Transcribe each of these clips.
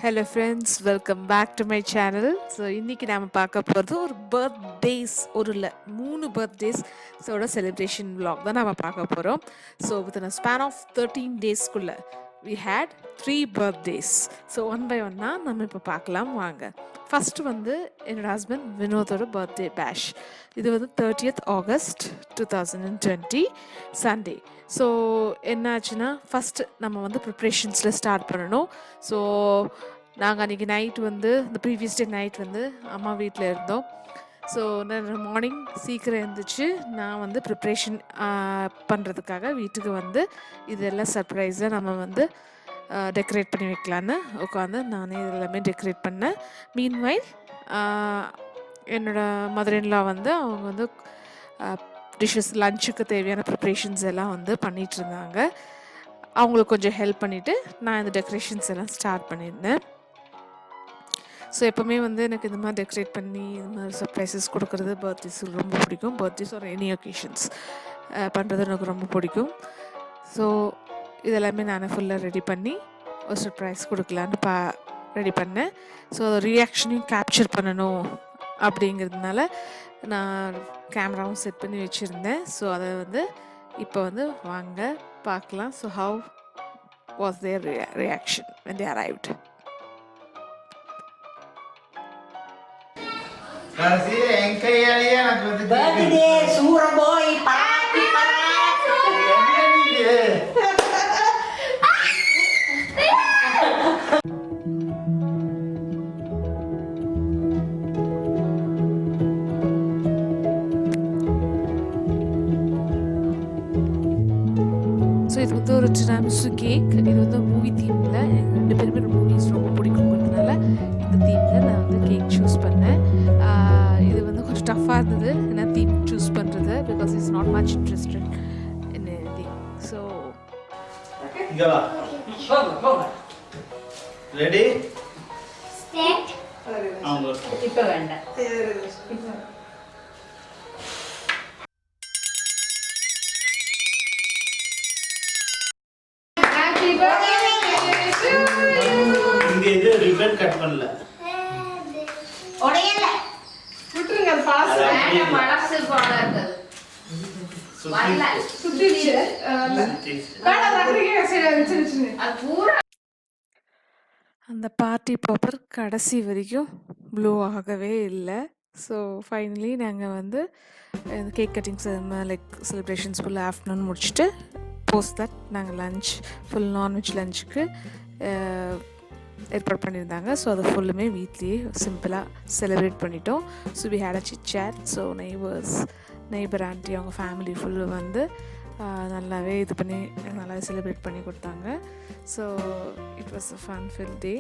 Hello friends, welcome back to my channel. So இன்னைக்கு நாம பார்க்க போகிறது ஒரு பர்த்டேஸ் ஒரு இல்லை 3 பர்த்டேஸ் ஸோட செலிப்ரேஷன் vlog தான் நாம பார்க்க போகிறோம். So within a span of 13 டேஸ்க்குள்ள we had 3 birthdays. So one by ஒன்னா நம்ம இப்போ பார்க்கலாம் வாங்க. ஃபஸ்ட்டு வந்து என்னோடய ஹஸ்பண்ட் வினோதோட பர்த்டே பேஷ். இது வந்து 30th August 2020 சண்டே. ஸோ என்னாச்சுன்னா ஃபஸ்ட்டு நம்ம வந்து ப்ரிப்ரேஷன்ஸில் ஸ்டார்ட் பண்ணணும். ஸோ நாங்கள் அன்றைக்கி நைட் வந்து இந்த ப்ரீவியஸ் டே நைட் வந்து அம்மா வீட்டில் இருந்தோம். ஸோ நான் மார்னிங் சீக்கிரம் எழுந்திரிச்சு நான் வந்து ப்ரிப்ரேஷன் பண்ணுறதுக்காக வீட்டுக்கு வந்து இதெல்லாம் சர்ப்ரைஸாக நம்ம வந்து டெக்கரேட் பண்ணி வைக்கலான்னு உட்காந்து நானே இதெல்லாமே டெக்கரேட் பண்ணேன். மீன்வைல் என்னோடய மதர்-இன்-லா வந்து அவங்க வந்து டிஷ்ஷஸ் லஞ்சுக்கு தேவையான ப்ரிப்ரேஷன்ஸ் எல்லாம் வந்து பண்ணிகிட்டு இருந்தாங்க. அவங்களுக்கு கொஞ்சம் ஹெல்ப் பண்ணிவிட்டு நான் இந்த டெக்கரேஷன்ஸ் எல்லாம் ஸ்டார்ட் பண்ணியிருந்தேன். ஸோ எப்போவுமே வந்து எனக்கு இந்த மாதிரி டெக்கரேட் பண்ணி இந்த மாதிரி சர்ப்ரைசஸ் கொடுக்குறது பர்த்டேஸ் ரொம்ப பிடிக்கும். பர்த்டேஸ் ஒரு எனி ஒகேஷன்ஸ் பண்ணுறது எனக்கு ரொம்ப பிடிக்கும். ஸோ இதெல்லாமே நான் ஃபுல்லாக ரெடி பண்ணி ஒரு சர்ப்ரைஸ் கொடுக்கலான்னு ரெடி பண்ணேன். ஸோ அதை ரியாக்ஷனையும் கேப்சர் பண்ணணும் அப்படிங்கிறதுனால நான் கேமராவும் செட் பண்ணி வச்சுருந்தேன். ஸோ அதை வந்து இப்போ வந்து வாங்க பார்க்கலாம். So how was their reaction when they arrived. So இது வந்து ஒரு டிராமிசு கேக். இது வந்து மூவி தீமில் எனக்கு 2 பேருமே மூவிஸ் ரொம்ப பிடிக்குங்கிறதுனால இந்த தீமில் நான் வந்து கேக் சூஸ் பண்ணேன். இது வந்து கொஞ்சம் டஃப்பாக இருந்தது ஏன்னா தீம் சூஸ் பண்ணுறது because it's not much interested in anything. So ready start. இப்போ வேண்டாம். இங்க இது ரிப்பன் கட் பண்ணல. ஒடையல. விட்டுருங்க பாஸ். வேண்டாம், மனசு போல இருக்குது. வரல. சுத்திச்சு. வேண்டாம் வரீங்க சரி வச்சிருச்சு. அது பூரா அந்த பார்ட்டி பாப்பர் கடைசி வரைக்கும் ப்ளோ ஆகவே இல்லை. ஸோ ஃபைனலி நாங்கள் வந்து இந்த cake cuttings like celebrations full afternoon முடிச்சுட்டு போஸ்ட் தட் நாங்கள் லன்ச் ஃபுல் நான்வெஜ் லஞ்சுக்கு ஏற்பாடு பண்ணியிருந்தாங்க. ஸோ அதை ஃபுல்லுமே வீட்லேயே சிம்பிளாக செலிப்ரேட் பண்ணிட்டோம். So we had a chit chat. So neighbour aunty அவங்க ஃபேமிலி ஃபுல்லு வந்து நல்லாவே இது பண்ணி நல்லாவே செலிப்ரேட் பண்ணி கொடுத்தாங்க. So it was a fun filled day.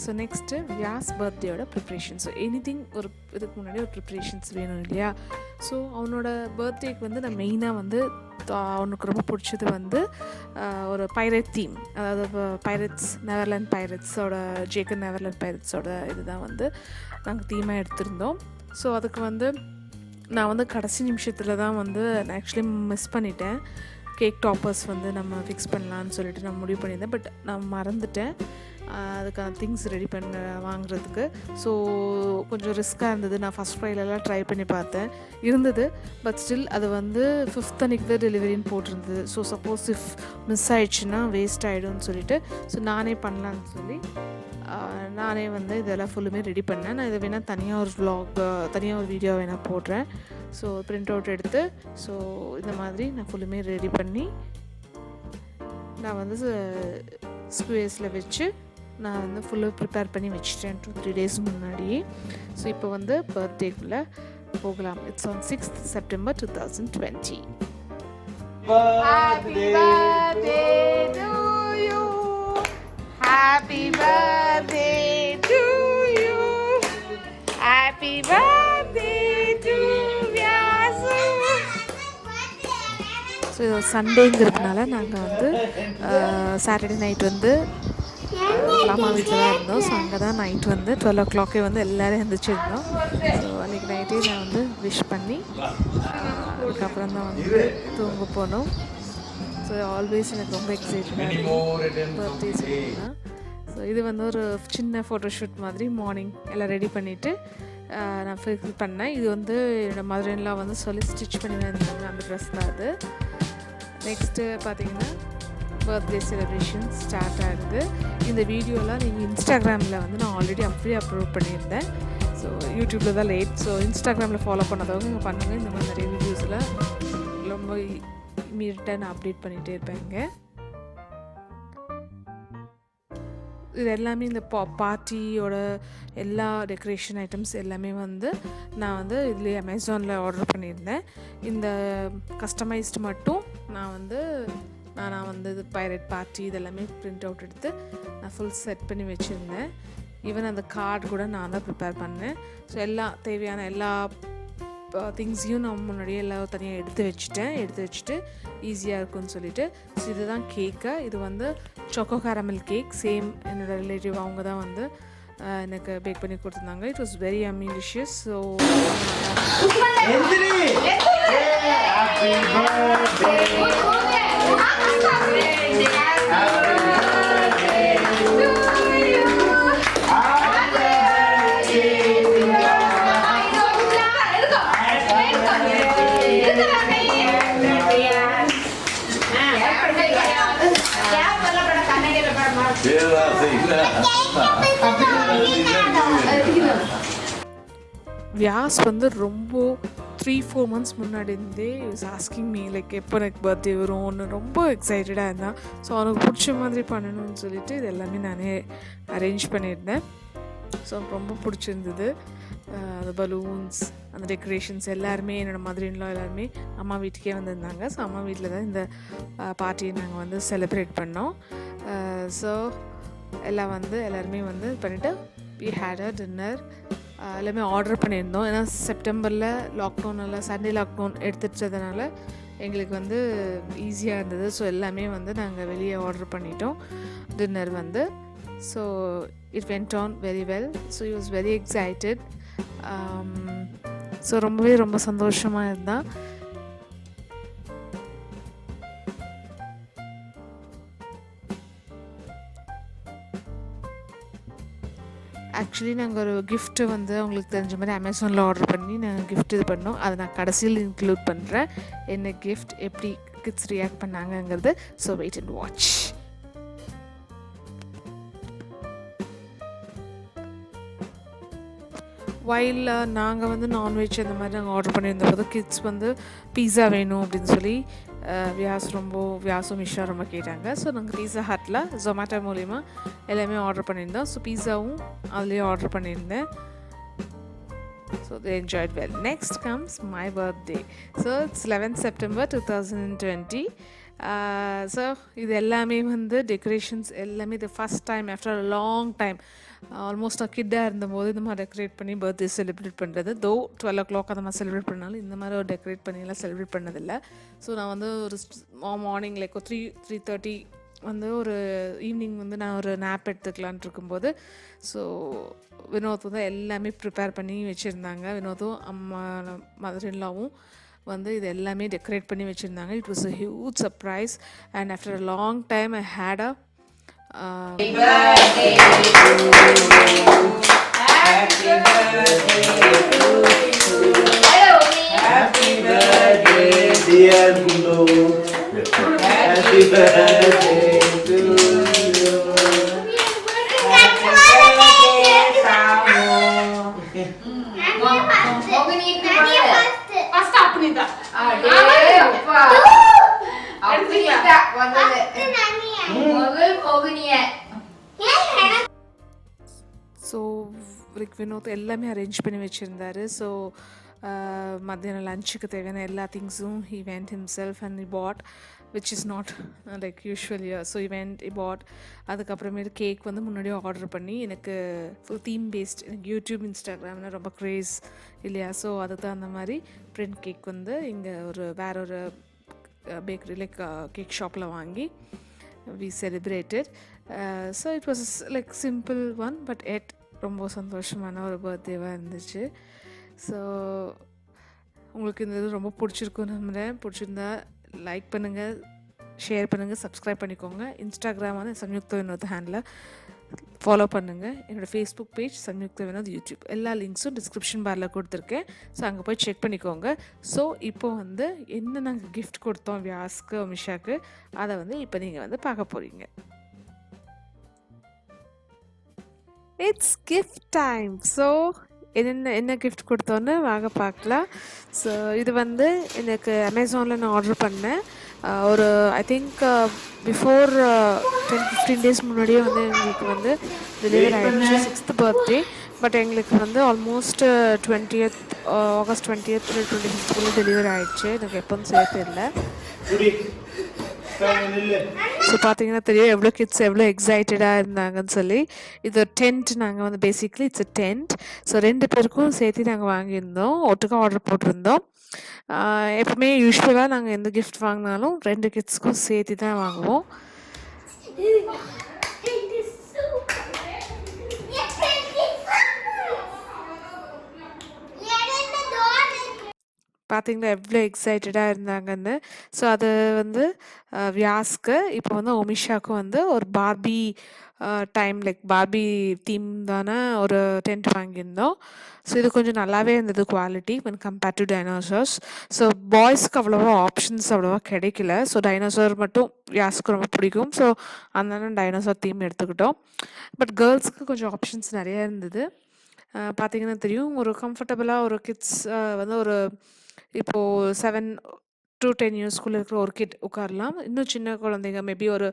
So next Vyas பர்த்டேயோட ப்ரிப்ரேஷன். ஸோ எனிதிங் ஒரு இதுக்கு முன்னாடி ஒரு ப்ரிப்ரேஷன்ஸ் வேணும் இல்லையா? ஸோ அவனோட பர்த்டேக்கு வந்து நான் மெயினாக வந்து அவனுக்கு ரொம்ப பிடிச்சது வந்து ஒரு பைரட் தீம், அதாவது பைரட்ஸ் நெதர்லாண்ட் பைரட்ஸோட ஜேக்கன் நெதர்லாண்ட் பைரட்ஸோட இதுதான் வந்து நாங்கள் தீமாக எடுத்திருந்தோம். ஸோ அதுக்கு வந்து நான் வந்து கடைசி நிமிஷத்தில் தான் வந்து நான் ஆக்சுவலி மிஸ் பண்ணிட்டேன். கேக் டாப்பர்ஸ் வந்து நம்ம ஃபிக்ஸ் பண்ணலான்னு சொல்லிட்டு நான் முடிவு பண்ணியிருந்தேன். பட் நான் மறந்துட்டேன் அதுக்கான திங்ஸ் ரெடி பண்ண வாங்குறதுக்கு. ஸோ கொஞ்சம் ரிஸ்க்காக இருந்தது. நான் ஃபஸ்ட் ஃப்ரைலெலாம் ட்ரை பண்ணி பார்த்தேன், இருந்தது. பட் ஸ்டில் அது வந்து 5th அன்றைக்கி தான் டெலிவரின்னு போட்டிருந்தது. ஸோ சப்போஸ் இஃப் மிஸ் ஆயிடுச்சுன்னா வேஸ்ட் ஆகிடும்னு சொல்லிட்டு ஸோ நானே பண்ணலான்னு சொல்லி நானே வந்து இதெல்லாம் ஃபுல்லுமே ரெடி பண்ணேன். நான் இதை வேணால் தனியாக ஒரு vlog தனியாக ஒரு வீடியோ வேணால் போடுறேன். ஸோ பிரிண்ட் அவுட் எடுத்து ஸோ இந்த மாதிரி நான் ஃபுல்லுமே ரெடி பண்ணி நான் வந்து ஸ்குவேர்ஸில் வச்சு நான் வந்து ஃபுல்லாக ப்ரிப்பேர் பண்ணி வச்சுட்டேன் 2-3 days முன்னாடி. ஸோ இப்போ வந்து பர்த்டேக்குள்ளே போகலாம். It's on 6th September 2020. Happy birthday to you. Happy birthday to you. Happy birthday to Vyasu. So இது சண்டேங்கிறதுனால நாங்கள் வந்து சாட்டர்டே நைட் வந்து அம்மா வீட்டில் தான் இருந்தோம். ஸோ அங்கே தான் நைட் வந்து 12 o'clock வந்து எல்லோரும் எழுந்திரிச்சிருந்தோம். ஸோ அன்றைக்கி நைட்டே நான் வந்து விஷ் பண்ணி அதுக்கப்புறம் தான் வந்து தூங்க போனோம். ஸோ ஆல்வேஸ் எனக்கு ரொம்ப எக்ஸைட்டடாக இருக்கும் பர்த்டேஸ் அப்படின்னா. ஸோ இது வந்து ஒரு சின்ன ஃபோட்டோஷூட் மாதிரி மார்னிங் எல்லாம் ரெடி பண்ணிவிட்டு நான் ஃபில் பண்ணேன். இது வந்து என்னோடய மதர்லாம் வந்து சொல்லி ஸ்டிச் பண்ணி வந்தாங்க, அந்த ட்ரெஸ் தான் அது. நெக்ஸ்ட்டு பார்த்தீங்கன்னா பர்த்டே செலிப்ரேஷன் ஸ்டார்ட் ஆகுது. இந்த வீடியோலாம் நீங்கள் இன்ஸ்டாகிராமில் வந்து நான் ஆல்ரெடி அப்படியே அப்லோட் பண்ணியிருந்தேன். ஸோ யூடியூப்பில் தான் லேட். ஸோ இன்ஸ்டாகிராமில் ஃபாலோ பண்ணாதவங்க இங்கே பண்ணுங்கள். இந்த மாதிரி நிறைய வீடியோஸில் ரொம்ப இமீடியட்டாக நான் அப்டேட் பண்ணிகிட்டே இருப்பேங்க. இது எல்லாமே இந்த பார்ட்டியோட எல்லா டெக்கரேஷன் ஐட்டம்ஸ் எல்லாமே வந்து நான் வந்து இதுலேயே அமேசானில் ஆர்டர் பண்ணியிருந்தேன். இந்த கஸ்டமைஸ்டு மட்டும் நான் வந்து இது பைரட் பார்ட்டி இதெல்லாமே பிரிண்ட் அவுட் எடுத்து நான் ஃபுல் செட் பண்ணி வச்சுருந்தேன். ஈவன் அந்த கார்டு கூட நான் தான் ப்ரிப்பேர் பண்ணேன். ஸோ தேவையான எல்லா திங்ஸையும் நான் முன்னாடியே எல்லாம் தனியாக எடுத்து வச்சுட்டு ஈஸியாக இருக்கும்னு சொல்லிட்டு. ஸோ இதுதான் கேக்கு. இது வந்து சொக்கோ கேரமல் கேக். சேம் என்னோடய ரிலேட்டிவ் அவங்க தான் வந்து எனக்கு பேக் பண்ணி கொடுத்துருந்தாங்க. It was very delicious. So Vyas வந்து ரொம்ப 3-4 months முன்னாடி இருந்தே இஸ் ஆஸ்கிங் மீ லைக் எப்போ எனக்கு பர்த்டே வரும் ஒன்று ரொம்ப எக்ஸைட்டடாக இருந்தான். ஸோ அவனுக்கு பிடிச்ச மாதிரி பண்ணணும்னு சொல்லிட்டு இது எல்லாமே நானே அரேஞ்ச் பண்ணியிருந்தேன். ஸோ ரொம்ப பிடிச்சிருந்தது. அந்த பலூன்ஸ், அந்த டெக்கரேஷன்ஸ் எல்லாருமே என்னோடய மதர்-இன்-லா எல்லாருமே அம்மா வீட்டுக்கே வந்திருந்தாங்க. ஸோ அம்மா வீட்டில் தான் இந்த பார்ட்டியை நாங்கள் வந்து செலிப்ரேட் பண்ணோம். ஸோ எல்லாருமே வந்து பண்ணிவிட்டு we had a dinner. எல்லாமே ஆர்டர் பண்ணியிருந்தோம். ஏன்னா செப்டம்பரில் லாக்டவுனில் சண்டே லாக்டவுன் எடுத்துட்டதுனால எங்களுக்கு வந்து ஈஸியாக இருந்தது. ஸோ எல்லாமே வந்து நாங்கள் வெளியே ஆர்டர் பண்ணிட்டோம் டின்னர் வந்து. So it went on very well. So he was very excited. So ரொம்ப சந்தோஷமாக இருந்தான். ஆக்சுவலி நாங்கள் ஒரு கிஃப்ட்டு வந்து அவங்களுக்கு தெரிஞ்ச மாதிரி அமேசானில் ஆர்டர் பண்ணி நாங்கள் கிஃப்ட் இது பண்ணோம். அதை நான் கடைசியில் இன்க்ளூட் பண்ணுறேன். என்ன கிஃப்ட், எப்படி கிட்ஸ் ரியாக்ட் பண்ணாங்கங்கிறது. So wait and watch. While நாங்கள் வந்து நான்வெஜ் அந்த மாதிரி நாங்கள் ஆர்டர் பண்ணியிருந்த போது கிட்ஸ் வந்து பீஸா வேணும் அப்படின்னு சொல்லி வியாசும் மிஷா ரொம்ப கேட்டாங்க. ஸோ நாங்கள் பீஸா ஹட்டில் ஜொமேட்டோ மூலிமா எல்லாமே ஆர்டர் பண்ணியிருந்தோம். ஸோ பீஸாவும் அதுலேயே ஆர்டர் பண்ணியிருந்தேன். So they enjoyed well. Next comes my birthday. So it's 11th September 2020. So இது எல்லாமே வந்து டெக்கரேஷன்ஸ் எல்லாமே இது first time after a long time, almost கிட்டாக இருந்தபோது இந்த மாதிரி டெக்கரேட் பண்ணி பர்த்டே செலிப்ரேட் பண்ணுறது. 12 o'clock அந்த மாதிரி செலிப்ரேட் பண்ணாலும் இந்த மாதிரி ஒரு டெக்கரேட் பண்ணிலாம் செலிப்ரேட் பண்ணதில்லை. ஸோ நான் வந்து ஒரு மார்னிங் லைக் 3:30 வந்து ஒரு ஈவினிங் வந்து நான் ஒரு நேப் எடுத்துக்கலான்ட்டு இருக்கும்போது ஸோ வினோத் வந்து எல்லாமே ப்ரிப்பேர் பண்ணி வச்சுருந்தாங்க. வினோத்தும் அம்மா மதர்-இன்-லாவும் வந்து இது எல்லாமே டெக்கரேட் பண்ணி வச்சுருந்தாங்க. It was a huge surprise and after a long time I had a Happy birthday dear Gulu. Happy birthday to you. Happy birthday Samu. First apnida. So like Vinod எல்லாமே அரேஞ்ச் பண்ணி வச்சுருந்தாரு. ஸோ மத்தியானம் லஞ்சுக்கு தேவையான எல்லா திங்ஸும் he went himself and he bought, which is not like usual here. So he bought. அதுக்கப்புறமேட்டு cake வந்து முன்னாடியே ஆர்டர் பண்ணி எனக்கு ஃபுல் தீம் பேஸ்ட், எனக்கு யூடியூப் இன்ஸ்டாகிராமில் ரொம்ப க்ரேஸ் இல்லையா. ஸோ அதுக்கு அந்த மாதிரி பிரிண்ட் கேக் வந்து இங்கே வேற ஒரு பேக்கரி லைக் கேக் ஷாப்பில் வாங்கி we celebrated. So it was like simple one but yet ரொம்ப சந்தோஷமான ஒரு பர்த்டேவாக இருந்துச்சு. ஸோ உங்களுக்கு இந்த இது ரொம்ப பிடிச்சிருக்குன்னு நம்புகிறேன். பிடிச்சிருந்தா லைக் பண்ணுங்கள், ஷேர் பண்ணுங்கள், சப்ஸ்கிரைப் பண்ணிக்கோங்க. இன்ஸ்டாகிராம் வந்து சம்யுக்தா வினோத் ஹேண்டில் ஃபாலோ பண்ணுங்கள். என்னோடய Facebook page Samyuktha Vinod, YouTube எல்லா லிங்க்ஸும் டிஸ்கிரிப்ஷன் பாரில் கொடுத்துருக்கேன். ஸோ அங்கே போய் செக் பண்ணிக்கோங்க. ஸோ இப்போ வந்து என்ன நாங்கள் கிஃப்ட் கொடுத்தோம் வியாஸ்க்கு அமிஷாக்கு, அதை வந்து இப்போ நீங்கள் வந்து பார்க்க போகிறீங்க. It's gift time. ஸோ என்ன கிஃப்ட் கொடுத்தோன்னு வாங்க பார்க்கலாம். ஸோ இது வந்து எனக்கு அமேசானில் நான் ஆர்டர் பண்ணேன். ஒரு ஐ திங்க் பிஃபோர் 10-15 டேஸ் முன்னாடியே வந்து எங்களுக்கு வந்து டெலிவரி ஆகிடுச்சு. 6th birthday. பட் எங்களுக்கு வந்து almost 20th August 20th 25th delivery ஆகிடுச்சு. எனக்கு எப்போன்னு சேர்த்து இல்லை. ஸோ பார்த்தீங்கன்னா தெரியும் எவ்வளோ கிட்ஸ் எவ்வளோ எக்ஸைட்டடாக இருந்தாங்கன்னு சொல்லி. இது டென்ட். நாங்கள் வந்து basically it's a tent. So 2 பேருக்கும் சேர்த்து நாங்கள் வாங்கியிருந்தோம், ஒட்டுக்கா ஆர்டர் போட்டிருந்தோம். எப்பவுமே யூஸ்வலாக நாங்கள் எந்த கிஃப்ட் வாங்கினாலும் 2 கிட்ஸ்க்கும் சேர்த்து தான் வாங்குவோம். பார்த்தீங்களா எவ்வளோ எக்ஸைட்டடாக இருந்தாங்கன்னு. ஸோ அது வந்து வியாஸ்க்கு, இப்போ வந்து ஒமிஷாவுக்கும் வந்து ஒரு Barbie time like Barbie theme தானே ஒரு டென்ட் வாங்கியிருந்தோம். ஸோ இது கொஞ்சம் நல்லாவே இருந்தது quality when compared to dinosaurs. So பாய்ஸ்க்கு அவ்வளோவா ஆப்ஷன்ஸ் அவ்வளோவா கிடைக்கல. ஸோ டைனோசர் மட்டும் வியாஸ்க்கு ரொம்ப பிடிக்கும். ஸோ அதனால டைனோசர் தீம் எடுத்துக்கிட்டோம். பட் கேர்ள்ஸ்க்கு கொஞ்சம் ஆப்ஷன்ஸ் நிறையா இருந்தது. பார்த்தீங்கன்னா தெரியும் ஒரு கம்ஃபர்டபுளாக ஒரு கிட்ஸ் வந்து ஒரு இப்போது 7 to 10 இயர்ஸ்குள்ளே இருக்கிற ஒரு கிட் உட்காரலாம். இன்னும் சின்ன குழந்தைங்க மேபி ஒரு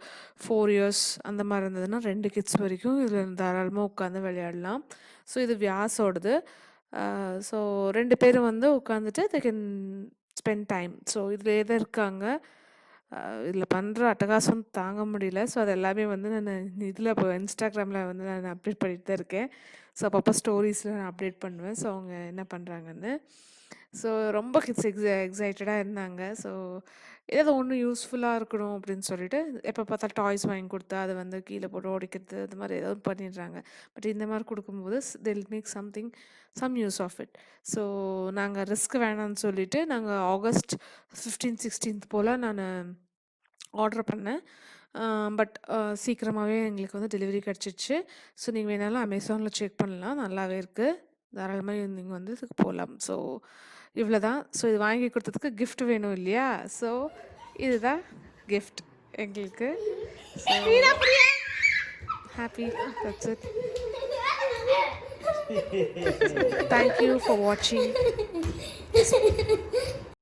4 இயர்ஸ் அந்த மாதிரி இருந்ததுன்னா 2 கிட்ஸ் வரைக்கும் இதில் தாராளமாக உட்காந்து விளையாடலாம். ஸோ இது வியாஸோடது. ஸோ 2 பேரும் வந்து உட்காந்துட்டு they can spend time. So இதில் எதை இருக்காங்க, இதில் பண்ணுற அட்டகாசம் தாங்க முடியல. ஸோ அது எல்லாமே வந்து நான் இதில் இப்போ இன்ஸ்டாகிராமில் வந்து நான் அப்டேட் பண்ணிட்டு தான் இருக்கேன். ஸோ அப்பப்போ ஸ்டோரிஸில் நான் அப்டேட் பண்ணுவேன். ஸோ அவங்க என்ன பண்ணுறாங்கன்னு. ஸோ ரொம்ப கிட்ஸ் எக்ஸைட்டடாக இருந்தாங்க. ஸோ ஏதாவது ஒன்று யூஸ்ஃபுல்லாக இருக்கணும் அப்படின்னு சொல்லிட்டு எப்போ பார்த்தா டாய்ஸ் வாங்கி கொடுத்தா அதை வந்து கீழே போட்டு உடைக்கிறது அது மாதிரி ஏதாவது பண்ணிடுறாங்க. பட் இந்த மாதிரி கொடுக்கும்போது they'll make some use of it. So நாங்கள் ரிஸ்க் வேணாம்னு சொல்லிவிட்டு நாங்கள் ஆகஸ்ட் 15th 16th போல் நான் ஆர்டர் பண்ணேன். பட் சீக்கிரமாகவே எங்களுக்கு வந்து டெலிவரி கிடச்சிச்சு. ஸோ நீங்கள் வேணாலும் அமேசானில் செக் பண்ணலாம், நல்லாவே இருக்குது. தாராளமாக நீங்கள் வந்து இதுக்கு போகலாம். ஸோ இவ்வளோ தான். ஸோ இது வாங்கி கொடுத்ததுக்கு கிஃப்ட் வேணும் இல்லையா? ஸோ இதுதான் கிஃப்ட் எங்களுக்கு. So happy, that's it. Thank you for வாட்சிங்.